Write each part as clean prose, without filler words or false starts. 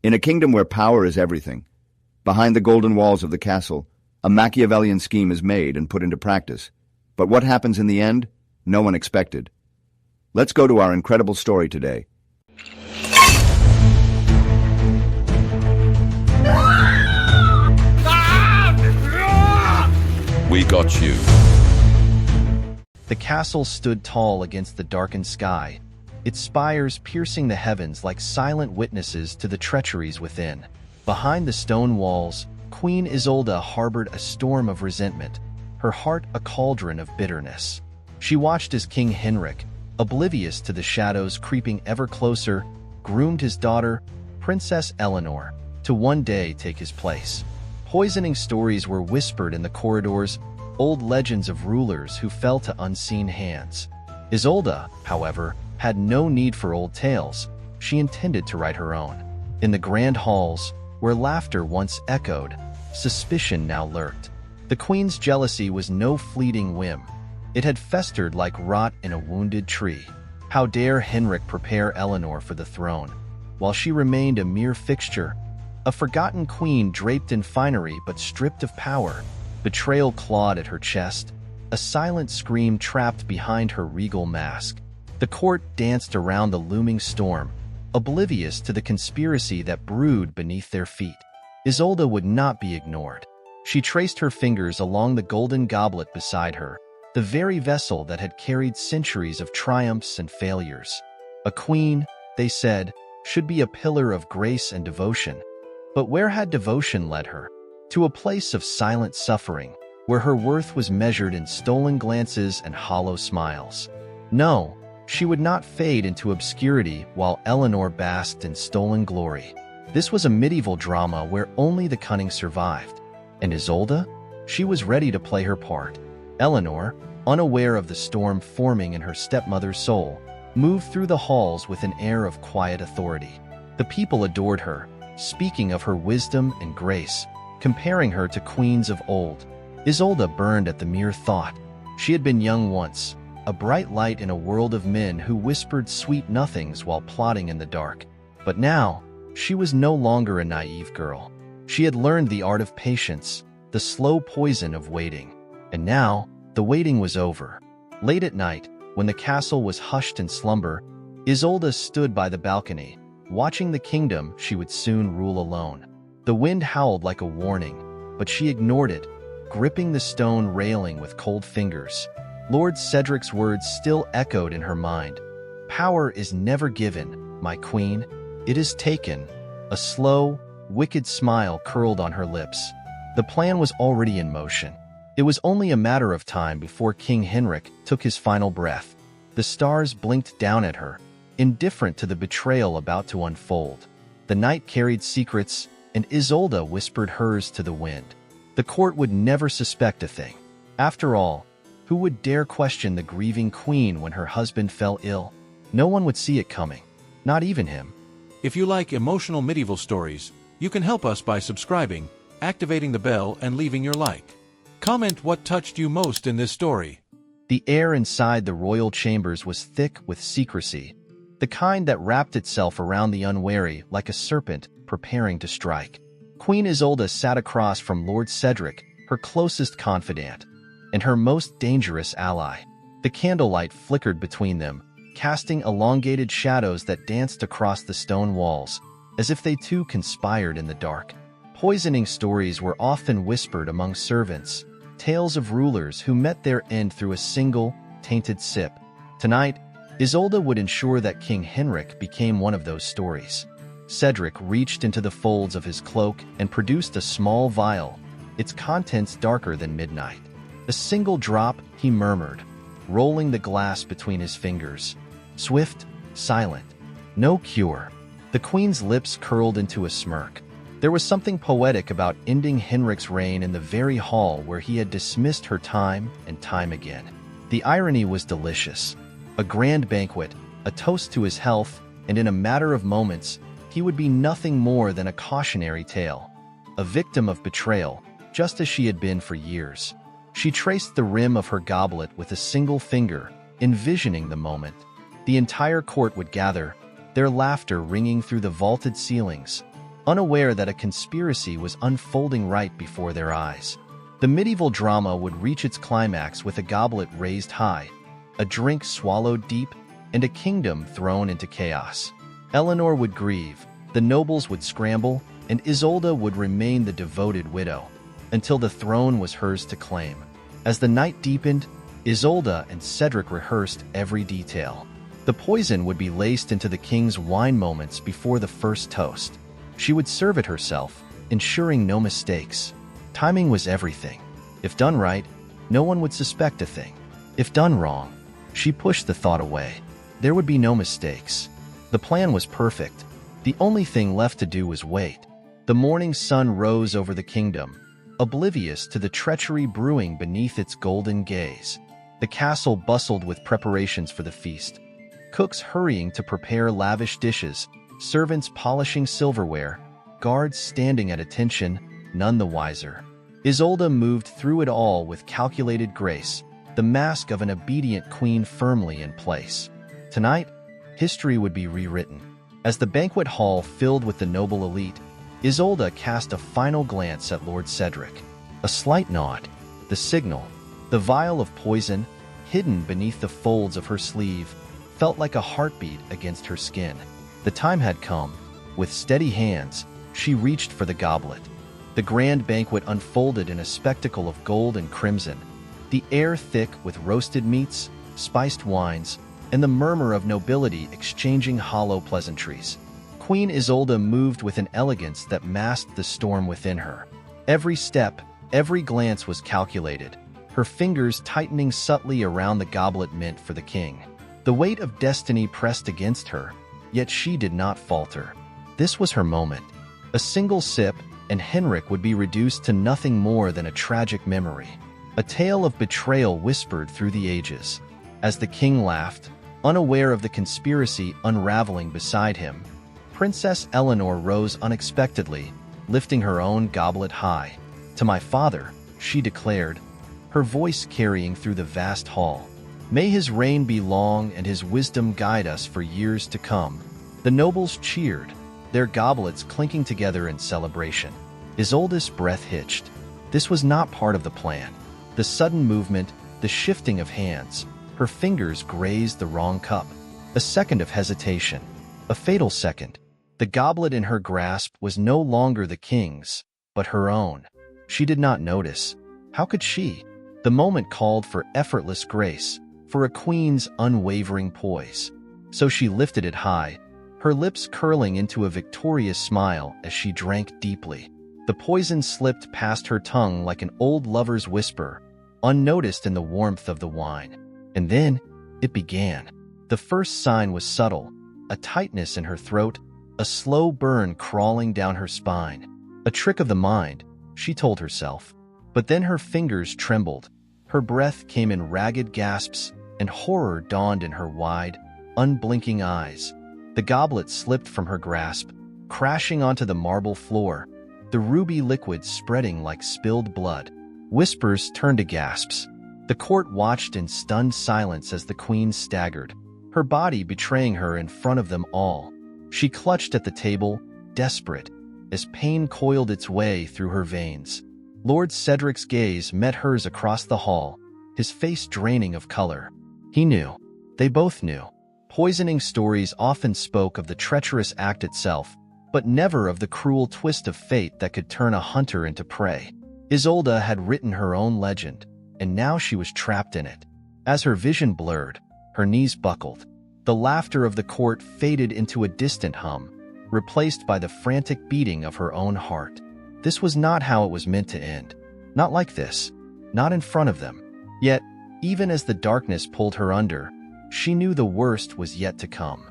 In a kingdom where power is everything, behind the golden walls of the castle, a Machiavellian scheme is made and put into practice. But what happens in the end? No one expected. Let's go to our incredible story today. We got you. The castle stood tall against the darkened sky, its spires piercing the heavens like silent witnesses to the treacheries within. Behind the stone walls, Queen Isolde harbored a storm of resentment, her heart a cauldron of bitterness. She watched as King Henrik, oblivious to the shadows creeping ever closer, groomed his daughter, Princess Eleanor, to one day take his place. Poisoning stories were whispered in the corridors, old legends of rulers who fell to unseen hands. Isolde, however, had no need for old tales. She intended to write her own. In the grand halls, where laughter once echoed, suspicion now lurked. The queen's jealousy was no fleeting whim. It had festered like rot in a wounded tree. How dare Henrik prepare Eleanor for the throne, while she remained a mere fixture, a forgotten queen draped in finery but stripped of power. Betrayal clawed at her chest, a silent scream trapped behind her regal mask. The court danced around the looming storm, oblivious to the conspiracy that brewed beneath their feet. Isolde would not be ignored. She traced her fingers along the golden goblet beside her, the very vessel that had carried centuries of triumphs and failures. A queen, they said, should be a pillar of grace and devotion. But where had devotion led her? To a place of silent suffering, where her worth was measured in stolen glances and hollow smiles. No, she would not fade into obscurity while Eleanor basked in stolen glory. This was a medieval drama where only the cunning survived. And Isolde? She was ready to play her part. Eleanor, unaware of the storm forming in her stepmother's soul, moved through the halls with an air of quiet authority. The people adored her, speaking of her wisdom and grace, comparing her to queens of old. Isolde burned at the mere thought. She had been young once, a bright light in a world of men who whispered sweet nothings while plotting in the dark. But now, she was no longer a naive girl. She had learned the art of patience, the slow poison of waiting. And now, the waiting was over. Late at night, when the castle was hushed in slumber, Isolde stood by the balcony, watching the kingdom she would soon rule alone. The wind howled like a warning, but she ignored it, gripping the stone railing with cold fingers. Lord Cedric's words still echoed in her mind. "Power is never given, my queen. It is taken." A slow, wicked smile curled on her lips. The plan was already in motion. It was only a matter of time before King Henrik took his final breath. The stars blinked down at her, indifferent to the betrayal about to unfold. The night carried secrets, and Isolde whispered hers to the wind. The court would never suspect a thing. After all, who would dare question the grieving queen when her husband fell ill? No one would see it coming, not even him. If you like emotional medieval stories, you can help us by subscribing, activating the bell, and leaving your like. Comment what touched you most in this story. The air inside the royal chambers was thick with secrecy, the kind that wrapped itself around the unwary like a serpent preparing to strike. Queen Isolde sat across from Lord Cedric, her closest confidant, and her most dangerous ally. The candlelight flickered between them, casting elongated shadows that danced across the stone walls, as if they too conspired in the dark. Poisoning stories were often whispered among servants, tales of rulers who met their end through a single, tainted sip. Tonight, Isolde would ensure that King Henrik became one of those stories. Cedric reached into the folds of his cloak and produced a small vial, its contents darker than midnight. "A single drop," he murmured, rolling the glass between his fingers. Swift, silent, no cure. The queen's lips curled into a smirk. There was something poetic about ending Henrik's reign in the very hall where he had dismissed her time and time again. The irony was delicious. A grand banquet, a toast to his health, and in a matter of moments, he would be nothing more than a cautionary tale. A victim of betrayal, just as she had been for years. She traced the rim of her goblet with a single finger, envisioning the moment. The entire court would gather, their laughter ringing through the vaulted ceilings. unaware that a conspiracy was unfolding right before their eyes. The medieval drama would reach its climax with a goblet raised high, a drink swallowed deep, and a kingdom thrown into chaos. Eleanor would grieve, the nobles would scramble, and Isolde would remain the devoted widow, until the throne was hers to claim. As the night deepened, Isolde and Cedric rehearsed every detail. The poison would be laced into the king's wine moments before the first toast. She would serve it herself, ensuring no mistakes. Timing was everything. If done right, no one would suspect a thing. If done wrong, she pushed the thought away. There would be no mistakes. The plan was perfect. The only thing left to do was wait. The morning sun rose over the kingdom, oblivious to the treachery brewing beneath its golden gaze. The castle bustled with preparations for the feast. Cooks hurrying to prepare lavish dishes, servants polishing silverware, guards standing at attention, none the wiser. Isolde moved through it all with calculated grace, the mask of an obedient queen firmly in place. Tonight, history would be rewritten. As the banquet hall filled with the noble elite, Isolde cast a final glance at Lord Cedric. A slight nod, the signal. The vial of poison, hidden beneath the folds of her sleeve, felt like a heartbeat against her skin. The time had come. With steady hands, she reached for the goblet. The grand banquet unfolded in a spectacle of gold and crimson, the air thick with roasted meats, spiced wines, and the murmur of nobility exchanging hollow pleasantries. Queen Isolde moved with an elegance that masked the storm within her. Every step, every glance was calculated, her fingers tightening subtly around the goblet meant for the king. The weight of destiny pressed against her, yet she did not falter. This was her moment. A single sip, and Henrik would be reduced to nothing more than a tragic memory. A tale of betrayal whispered through the ages. As the king laughed, unaware of the conspiracy unraveling beside him, Princess Eleanor rose unexpectedly, lifting her own goblet high. "To my father," she declared, her voice carrying through the vast hall. "May his reign be long and his wisdom guide us for years to come." The nobles cheered, their goblets clinking together in celebration. Isolde's breath hitched. This was not part of the plan. The sudden movement, the shifting of hands, her fingers grazed the wrong cup. A second of hesitation, a fatal second. The goblet in her grasp was no longer the king's, but her own. She did not notice. How could she? The moment called for effortless grace, for a queen's unwavering poise. So she lifted it high, her lips curling into a victorious smile as she drank deeply. The poison slipped past her tongue like an old lover's whisper, unnoticed in the warmth of the wine. And then, it began. The first sign was subtle, a tightness in her throat, a slow burn crawling down her spine. A trick of the mind, she told herself. But then her fingers trembled, her breath came in ragged gasps, and horror dawned in her wide, unblinking eyes. The goblet slipped from her grasp, crashing onto the marble floor, the ruby liquid spreading like spilled blood. Whispers turned to gasps. The court watched in stunned silence as the queen staggered, her body betraying her in front of them all. She clutched at the table, desperate, as pain coiled its way through her veins. Lord Cedric's gaze met hers across the hall, his face draining of color. He knew. They both knew. Poisoning stories often spoke of the treacherous act itself, but never of the cruel twist of fate that could turn a hunter into prey. Isolde had written her own legend, and now she was trapped in it. As her vision blurred, her knees buckled. The laughter of the court faded into a distant hum, replaced by the frantic beating of her own heart. This was not how it was meant to end. Not like this. Not in front of them. Yet, even as the darkness pulled her under, she knew the worst was yet to come.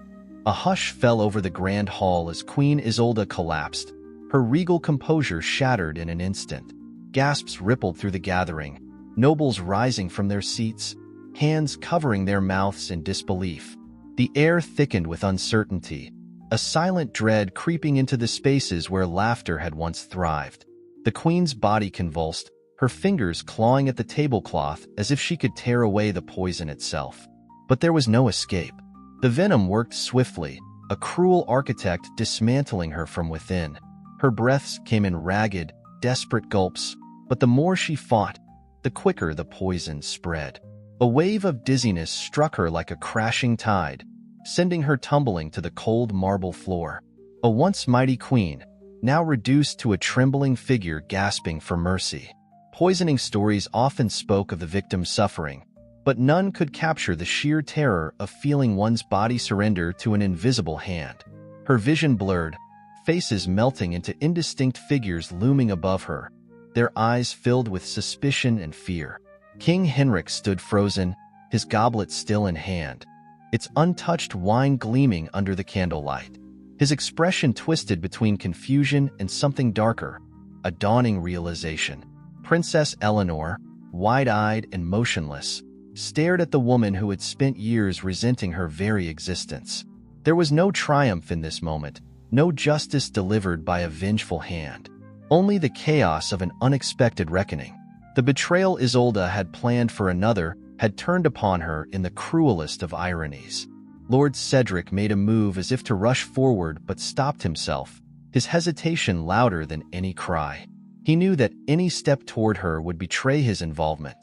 A hush fell over the grand hall as Queen Isolde collapsed, her regal composure shattered in an instant. Gasps rippled through the gathering, nobles rising from their seats, hands covering their mouths in disbelief. The air thickened with uncertainty, a silent dread creeping into the spaces where laughter had once thrived. The queen's body convulsed, her fingers clawing at the tablecloth as if she could tear away the poison itself. But there was no escape. The venom worked swiftly, a cruel architect dismantling her from within. Her breaths came in ragged, desperate gulps, but the more she fought, the quicker the poison spread. A wave of dizziness struck her like a crashing tide, sending her tumbling to the cold marble floor. A once mighty queen, now reduced to a trembling figure gasping for mercy. Poisoning stories often spoke of the victim's suffering, but none could capture the sheer terror of feeling one's body surrender to an invisible hand. Her vision blurred, faces melting into indistinct figures looming above her, their eyes filled with suspicion and fear. King Henrik stood frozen, his goblet still in hand, its untouched wine gleaming under the candlelight. His expression twisted between confusion and something darker, a dawning realization. Princess Eleanor, wide-eyed and motionless, stared at the woman who had spent years resenting her very existence. There was no triumph in this moment, no justice delivered by a vengeful hand. Only the chaos of an unexpected reckoning. The betrayal Isolde had planned for another had turned upon her in the cruelest of ironies. Lord Cedric made a move as if to rush forward but stopped himself, his hesitation louder than any cry. He knew that any step toward her would betray his involvement.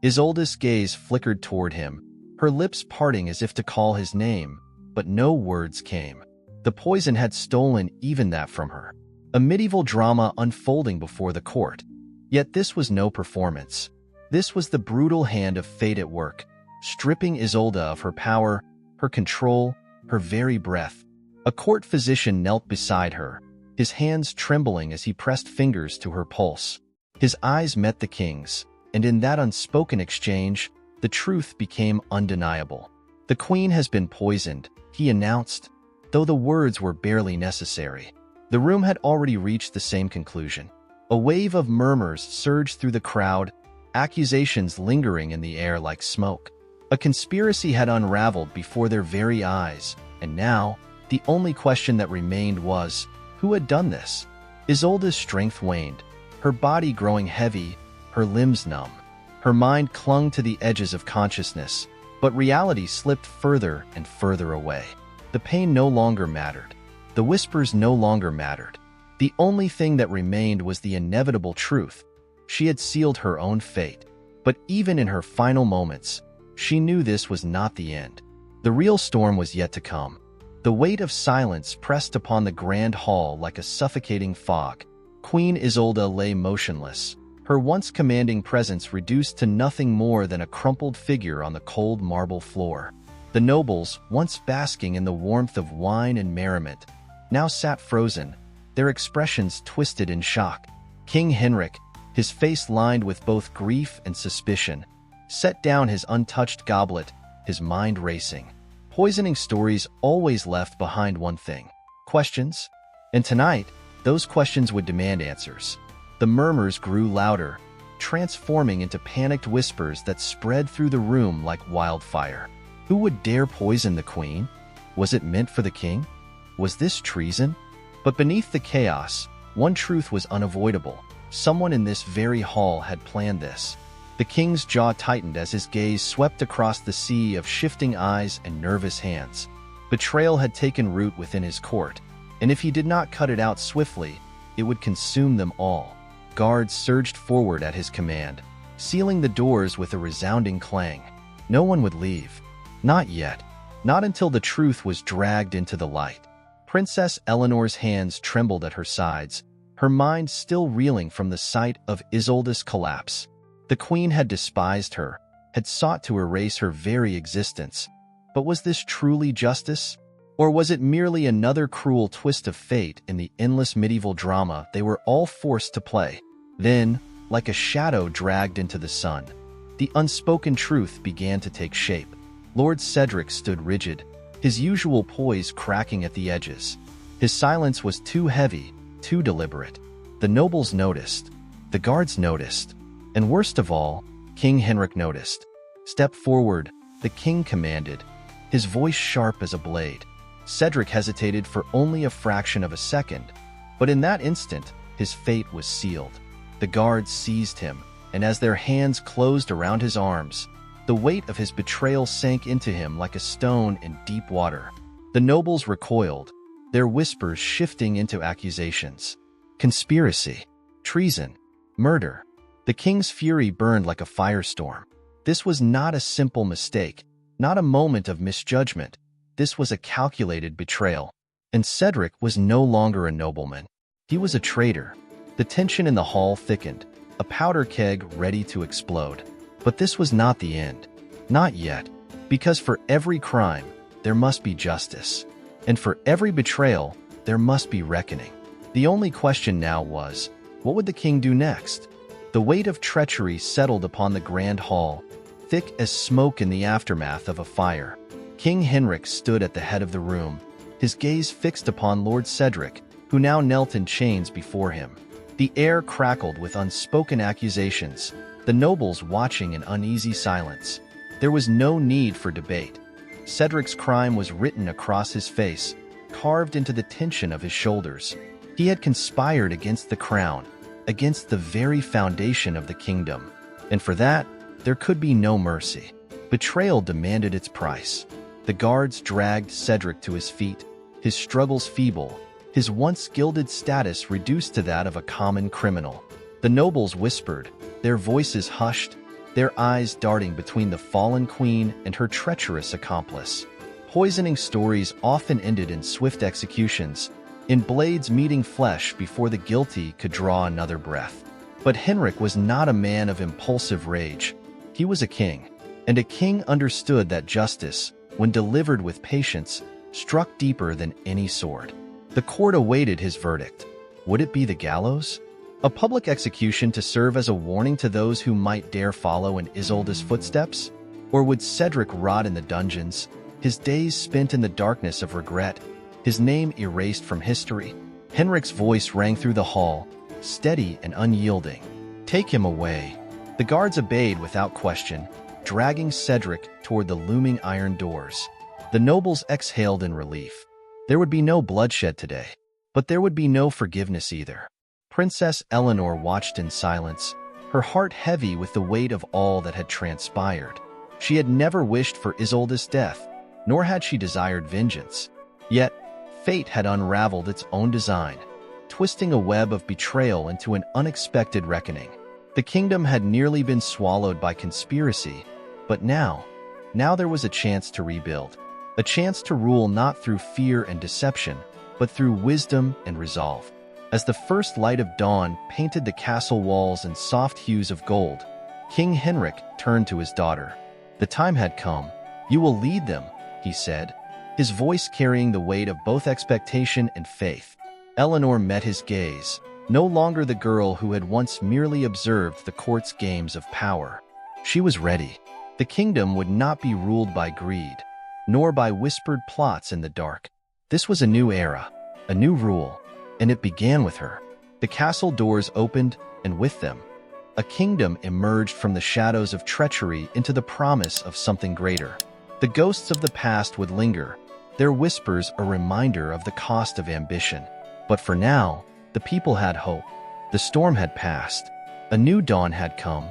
Isolde's gaze flickered toward him, her lips parting as if to call his name, but no words came. The poison had stolen even that from her. A medieval drama unfolding before the court. Yet this was no performance. This was the brutal hand of fate at work, stripping Isolde of her power, her control, her very breath. A court physician knelt beside her, his hands trembling as he pressed fingers to her pulse. His eyes met the king's, and in that unspoken exchange, the truth became undeniable. "The queen has been poisoned," he announced, though the words were barely necessary. The room had already reached the same conclusion. A wave of murmurs surged through the crowd, accusations lingering in the air like smoke. A conspiracy had unraveled before their very eyes, and now, the only question that remained was, who had done this? Isolde's strength waned, her body growing heavy, her limbs numb. Her mind clung to the edges of consciousness, but reality slipped further and further away. The pain no longer mattered. The whispers no longer mattered. The only thing that remained was the inevitable truth. She had sealed her own fate. But even in her final moments, she knew this was not the end. The real storm was yet to come. The weight of silence pressed upon the grand hall like a suffocating fog. Queen Isolde lay motionless, her once commanding presence reduced to nothing more than a crumpled figure on the cold marble floor. The nobles, once basking in the warmth of wine and merriment, now sat frozen, their expressions twisted in shock. King Henrik, his face lined with both grief and suspicion, set down his untouched goblet, his mind racing. Poisoning stories always left behind one thing: questions. And tonight, those questions would demand answers. The murmurs grew louder, transforming into panicked whispers that spread through the room like wildfire. Who would dare poison the queen? Was it meant for the king? Was this treason? But beneath the chaos, one truth was unavoidable. Someone in this very hall had planned this. The king's jaw tightened as his gaze swept across the sea of shifting eyes and nervous hands. Betrayal had taken root within his court, and if he did not cut it out swiftly, it would consume them all. Guards surged forward at his command, sealing the doors with a resounding clang. No one would leave. Not yet. Not until the truth was dragged into the light. Princess Eleanor's hands trembled at her sides, her mind still reeling from the sight of Isolde's collapse. The queen had despised her, had sought to erase her very existence. But was this truly justice? Or was it merely another cruel twist of fate in the endless medieval drama they were all forced to play? Then, like a shadow dragged into the sun, the unspoken truth began to take shape. Lord Cedric stood rigid, his usual poise cracking at the edges. His silence was too heavy, too deliberate. The nobles noticed. The guards noticed. And worst of all, King Henrik noticed. "Step forward," the king commanded, his voice sharp as a blade. Cedric hesitated for only a fraction of a second, but in that instant, his fate was sealed. The guards seized him, and as their hands closed around his arms, the weight of his betrayal sank into him like a stone in deep water. The nobles recoiled, their whispers shifting into accusations. conspiracy, treason, murder. The king's fury burned like a firestorm. This was not a simple mistake, not a moment of misjudgment. This was a calculated betrayal. And Cedric was no longer a nobleman. He was a traitor. The tension in the hall thickened, a powder keg ready to explode. But this was not the end. Not yet. Because for every crime, there must be justice. And for every betrayal, there must be reckoning. The only question now was, what would the king do next? The weight of treachery settled upon the grand hall, thick as smoke in the aftermath of a fire. King Henrik stood at the head of the room, his gaze fixed upon Lord Cedric, who now knelt in chains before him. The air crackled with unspoken accusations, the nobles watching in uneasy silence. There was no need for debate. Cedric's crime was written across his face, carved into the tension of his shoulders. He had conspired against the crown, against the very foundation of the kingdom. And for that, there could be no mercy. Betrayal demanded its price. The guards dragged Cedric to his feet, his struggles feeble, his once gilded status reduced to that of a common criminal. The nobles whispered, their voices hushed, their eyes darting between the fallen queen and her treacherous accomplice. Poisoning stories often ended in swift executions, in blades meeting flesh before the guilty could draw another breath. But Henrik was not a man of impulsive rage. He was a king, and a king understood that justice, when delivered with patience, struck deeper than any sword. The court awaited his verdict. Would it be the gallows? A public execution to serve as a warning to those who might dare follow in Isolde's footsteps? Or would Cedric rot in the dungeons, his days spent in the darkness of regret, his name erased from history? Henrik's voice rang through the hall, steady and unyielding. Take him away. The guards obeyed without question, dragging Cedric toward the looming iron doors. The nobles exhaled in relief. There would be no bloodshed today, but there would be no forgiveness either. Princess Eleanor watched in silence, her heart heavy with the weight of all that had transpired. She had never wished for Isolde's death, nor had she desired vengeance. Yet, fate had unraveled its own design, twisting a web of betrayal into an unexpected reckoning. The kingdom had nearly been swallowed by conspiracy, but now there was a chance to rebuild. A chance to rule not through fear and deception, but through wisdom and resolve. As the first light of dawn painted the castle walls in soft hues of gold, King Henrik turned to his daughter. The time had come. You will lead them, he said, his voice carrying the weight of both expectation and faith. Eleanor met his gaze, no longer the girl who had once merely observed the court's games of power. She was ready. The kingdom would not be ruled by greed, nor by whispered plots in the dark. This was a new era, a new rule, and it began with her. The castle doors opened, and with them, a kingdom emerged from the shadows of treachery into the promise of something greater. The ghosts of the past would linger, their whispers a reminder of the cost of ambition. But for now, the people had hope. The storm had passed. A new dawn had come,